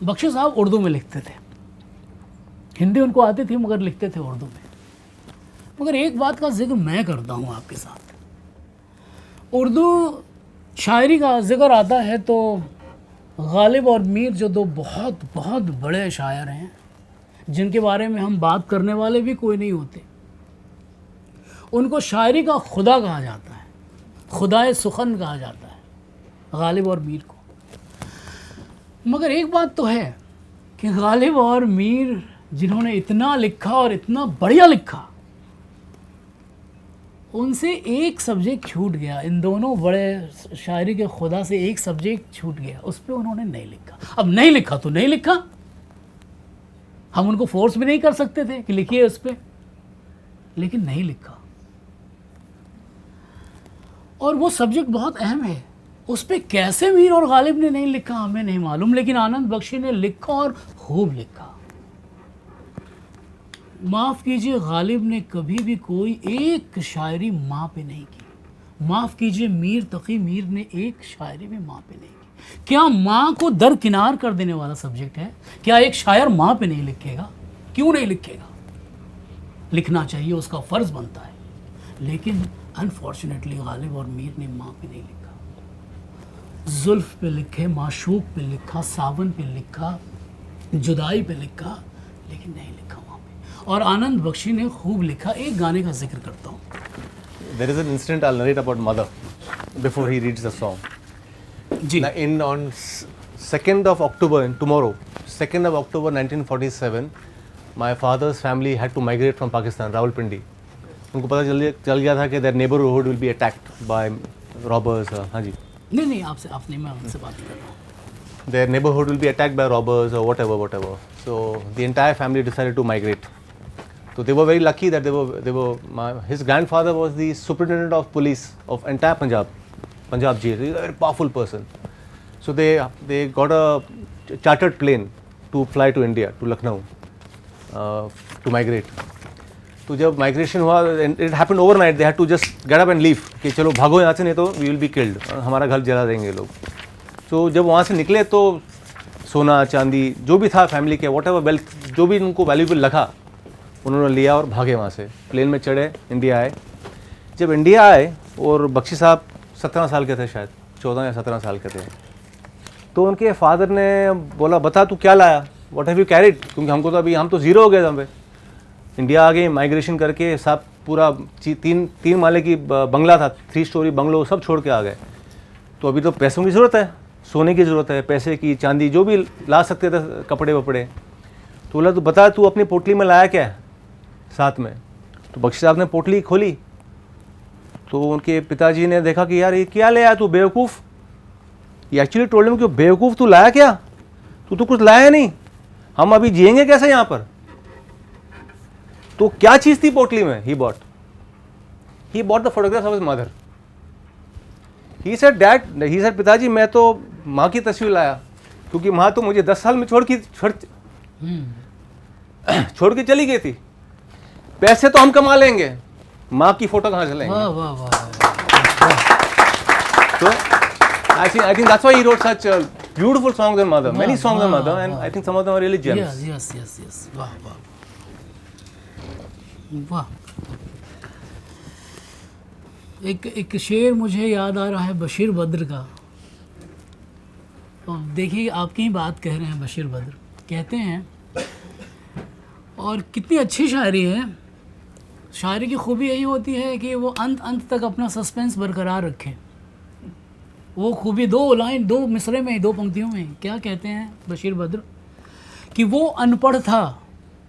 बख्शी साहब उर्दू में लिखते थे, हिंदी उनको आती थी मगर लिखते थे उर्दू में। मगर एक बात का जिक्र मैं करता हूँ आपके साथ, उर्दू शायरी का जिक्र आता है तो गालिब और मीर जो दो बहुत बहुत बड़े शायर हैं, जिनके बारे में हम बात करने वाले भी कोई नहीं होते, उनको शायरी का खुदा कहा जाता है, खुदाए सुखन कहा जाता है गालिब और मीर को। मगर एक बात तो है कि गालिब और मीर जिन्होंने इतना लिखा और इतना बढ़िया लिखा, उनसे एक सब्जेक्ट छूट गया। इन दोनों बड़े शायरी के खुदा से एक सब्जेक्ट छूट गया, उस पर उन्होंने नहीं लिखा। अब नहीं लिखा तो नहीं लिखा, हम उनको फोर्स भी नहीं कर सकते थे कि लिखिए उस पर, लेकिन नहीं लिखा। और वो सब्जेक्ट बहुत अहम है, उस पर कैसे मीर और गालिब ने नहीं लिखा हमें नहीं मालूम, लेकिन आनंद बख्शी ने लिखा और खूब लिखा। माफ़ कीजिए, गालिब ने कभी भी कोई एक शायरी माँ पे नहीं की। माफ़ कीजिए, मीर तकी मीर ने एक शायरी भी माँ पे नहीं की। क्या माँ को दरकिनार कर देने वाला सब्जेक्ट है? क्या एक शायर माँ पे नहीं लिखेगा? क्यों नहीं लिखेगा? लिखना चाहिए, उसका फ़र्ज़ बनता है। लेकिन अनफॉर्चुनेटली गालिब और मीर ने माँ पे नहीं लिखा। जुल्फ़ पे लिखे, माशूक पे लिखा, सावन पे लिखा, जुदाई पे लिखा, लेकिन नहीं लिखा वहाँ पे। और आनंद बख्शी ने खूब लिखा। एक गाने का जिक्र करता हूँ। There is an incident I'll narrate about mother before he reads the song. Ji. In on 2nd of October, tomorrow, 2nd of October 1947, my father's family had to migrate from Pakistan, Rawalpindi. उनको पता चल गया था कि their neighborhood will be attacked by robbers. हाँ जी. नहीं आपसे आपने, मैं उनसे बात कर रहा हूँ। Their neighborhood will be attacked by robbers or whatever. So the entire family decided to migrate. So they were very lucky that his grandfather was the superintendent of police of entire Punjab jail. He was a very powerful person. So they got a chartered plane to fly to India, to Lucknow, to migrate. तो जब migration हुआ, it happened overnight, they had to just get up and leave कि चलो भागो यहाँ से, नहीं तो वी विल बी किल्ड, हमारा घर जला देंगे लोग। तो जब वहाँ से निकले तो सोना चांदी जो भी था फैमिली के, वॉट एवर वेल्थ जो भी उनको वैल्यूबल लगा, उन्होंने लिया और भागे वहाँ से। प्लेन में चढ़े, इंडिया आए। जब इंडिया आए और बख्शी साहब 17 साल के थे, शायद 14 या 17 साल के थे, तो उनके फादर ने बोला, बता तू क्या लाया, व्हाट हैव यू कैरिड, क्योंकि हमको तो अभी हम तो ज़ीरो हो गए हम पे। इंडिया आ गए माइग्रेशन करके, सब पूरा तीन माले की बंगला था, 3 स्टोरी बंगलो, सब छोड़ के आ गए। तो अभी तो पैसों की ज़रूरत है, सोने की ज़रूरत है, पैसे की, चांदी जो भी ला सकते थे, कपड़े वपड़े। तो बोला तू बता तू अपनी पोटली में लाया क्या है साथ में। तो बख्शी साहब ने पोटली खोली तो उनके पिताजी ने देखा कि यार ये क्या ले आया तू बेवकूफ़। ये एक्चुअली टोल्ड हिम कि बेवकूफ़ तू लाया क्या, तू तो कुछ लाया नहीं, हम अभी जिएंगे कैसे यहाँ पर। तो क्या चीज़ थी पोटली में? He bought the photograph of his mother. He said dad, he said पिताजी मैं तो माँ की तस्वीर लाया, क्योंकि माँ तो मुझे 10 साल में छोड़ के चली गई थी। पैसे तो हम कमा लेंगे, माँ की फोटो कहाँ चलेंगे। वाह वाह वाह। So I think that's why he wrote such beautiful songs on mother, many songs on mother, and I think some of them are really gems. Yes. वाह वाह वाह। एक शेर मुझे याद आ रहा है बशीर बद्र का। तो देखिए, आपकी ही बात कह रहे हैं। बशीर बद्र कहते हैं, और कितनी अच्छी शायरी है। शायरी की खूबी यही होती है कि वो अंत तक अपना सस्पेंस बरकरार रखे। वो खूबी 2 लाइन 2 मिसरे में, 2 पंक्तियों में। क्या कहते हैं बशीर बद्र कि वो अनपढ़ था।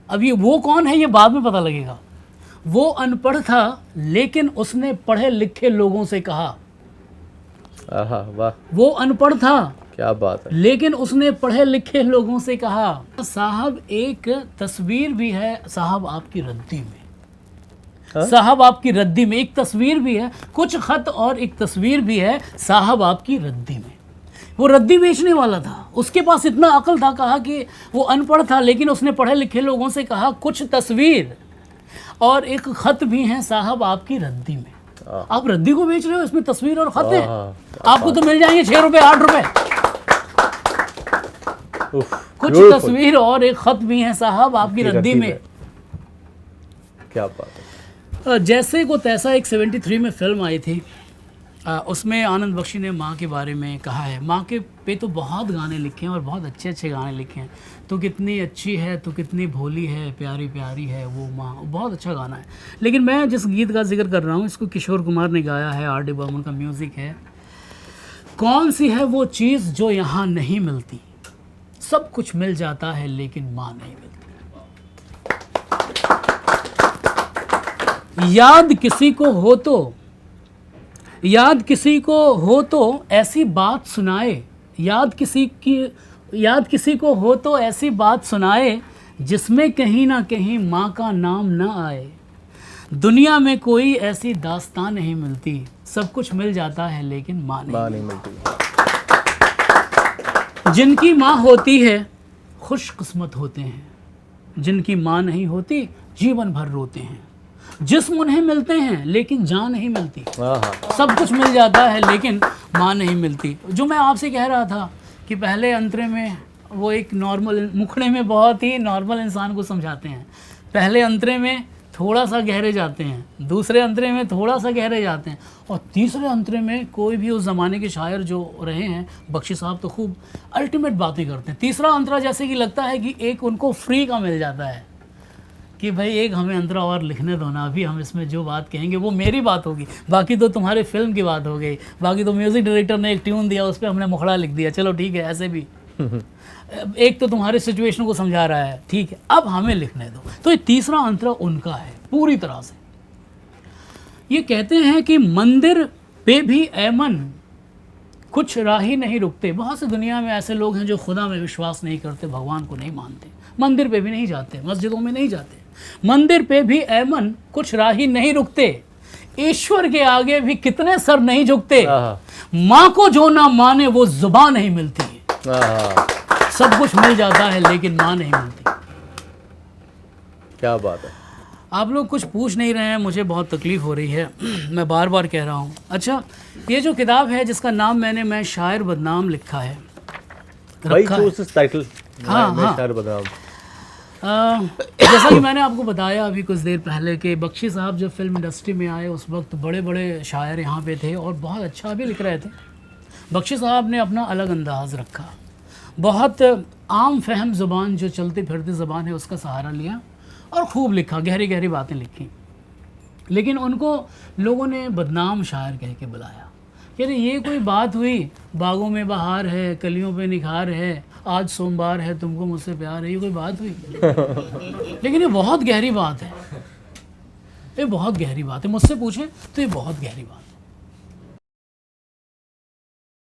अब ये वो कौन है ये बाद में पता लगेगा। वो अनपढ़ था लेकिन उसने पढ़े लिखे लोगों से कहा। आहा वाह। वो अनपढ़ था, क्या बात है, लेकिन उसने पढ़े लिखे लोगों से कहा। साहब एक तस्वीर भी है साहब आपकी रद्दी में। साहब आपकी रद्दी में एक तस्वीर भी है, कुछ खत और एक तस्वीर भी है साहब आपकी रद्दी में। वो रद्दी बेचने वाला था, उसके पास इतना अकल था, कहा कि वो अनपढ़ था लेकिन उसने पढ़े लिखे लोगों से कहा कुछ तस्वीर और एक खत भी हैं साहब आपकी रद्दी में। आप रद्दी को बेच रहे हो, इसमें तस्वीर और खत है। आपको तो मिल जाएंगे 6 रुपए 8 रुपए, कुछ Beautiful. तस्वीर और एक खत भी हैं साहब आपकी रद्दी में। क्या बात है। जैसे को तैसा एक 73 में फिल्म आई थी, उसमें आनंद बख्शी ने माँ के बारे में कहा है। माँ के पे तो बहुत गाने लिखे हैं और बहुत अच्छे अच्छे गाने लिखे हैं। तो कितनी अच्छी है, तो कितनी भोली है, प्यारी प्यारी है वो माँ, बहुत अच्छा गाना है। लेकिन मैं जिस गीत का जिक्र कर रहा हूँ इसको किशोर कुमार ने गाया है, आर डी बर्मन का म्यूज़िक है। कौन सी है वो चीज़ जो यहाँ नहीं मिलती, सब कुछ मिल जाता है लेकिन माँ नहीं मिलती। याद किसी को हो तो ऐसी बात सुनाए, याद किसी को हो तो ऐसी बात सुनाए जिसमें कहीं ना कहीं माँ का नाम न आए। दुनिया में कोई ऐसी दास्तान नहीं मिलती, सब कुछ मिल जाता है लेकिन माँ नहीं मिलती। जिनकी माँ होती है खुशकिस्मत होते हैं, जिनकी माँ नहीं होती जीवन भर रोते हैं। जिस्म उन्हें मिलते हैं लेकिन जान नहीं मिलती। सब कुछ मिल जाता है लेकिन माँ नहीं मिलती। जो मैं आपसे कह रहा था कि पहले अंतरे में वो एक नॉर्मल, मुखड़े में बहुत ही नॉर्मल इंसान को समझाते हैं, पहले अंतरे में थोड़ा सा गहरे जाते हैं, दूसरे अंतरे में थोड़ा सा गहरे जाते हैं, और तीसरे अंतरे में कोई भी उस ज़माने के शायर जो रहे हैं, बख्शी साहब तो खूब अल्टीमेट बातें करते हैं। तीसरा अंतरा जैसे कि लगता है कि एक उनको फ्री का मिल जाता है कि भाई एक हमें अंतरा और लिखने दो ना, अभी हम इसमें जो बात कहेंगे वो मेरी बात होगी, बाकी तो तुम्हारे फिल्म की बात हो गई, बाकी तो म्यूज़िक डायरेक्टर ने एक ट्यून दिया उस पर हमने मुखड़ा लिख दिया, चलो ठीक है ऐसे भी एक तो तुम्हारे सिचुएशन को समझा रहा है, ठीक है अब हमें लिखने दो। तो ये तीसरा अंतरा उनका है पूरी तरह से। ये कहते हैं कि मंदिर पे भी ऐमन कुछ राही नहीं रुकते। बहुत से दुनिया में ऐसे लोग हैं जो खुदा में विश्वास नहीं करते, भगवान को नहीं मानते, मंदिर पे भी नहीं जाते, मस्जिदों में नहीं जाते। मंदिर पे भी ऐमन कुछ राही नहीं रुकते, ईश्वर के आगे भी कितने सर नहीं झुकते। माँ को जो ना माने वो जुबान नहीं मिलती। सब कुछ मिल जाता है लेकिन माँ नहीं मिलती। क्या बात है। आप लोग कुछ पूछ नहीं रहे हैं, मुझे बहुत तकलीफ़ हो रही है, मैं बार बार कह रहा हूँ। अच्छा, ये जो किताब है जिसका नाम मैं शायर बदनाम लिखा है, रखा है। टाइटल हाँ। शायर बदनाम। जैसा कि मैंने आपको बताया अभी कुछ देर पहले कि बख्शी साहब जब फिल्म इंडस्ट्री में आए उस वक्त बड़े बड़े शायर यहाँ पे थे और बहुत अच्छा भी लिख रहे थे। बख्शी साहब ने अपना अलग अंदाज रखा, बहुत आम फहम ज़ुबान जो चलती फिरती ज़बान है उसका सहारा लिया और खूब लिखा, गहरी गहरी बातें लिखी। लेकिन उनको लोगों ने बदनाम शायर कह के बुलाया। यानी ये कोई बात हुई, बागों में बहार है, कलियों पे निखार है, आज सोमवार है, तुमको मुझसे प्यार है, ये कोई बात हुई? लेकिन ये बहुत गहरी बात है, ये बहुत गहरी बात है। मुझसे पूछें तो ये बहुत गहरी बात है।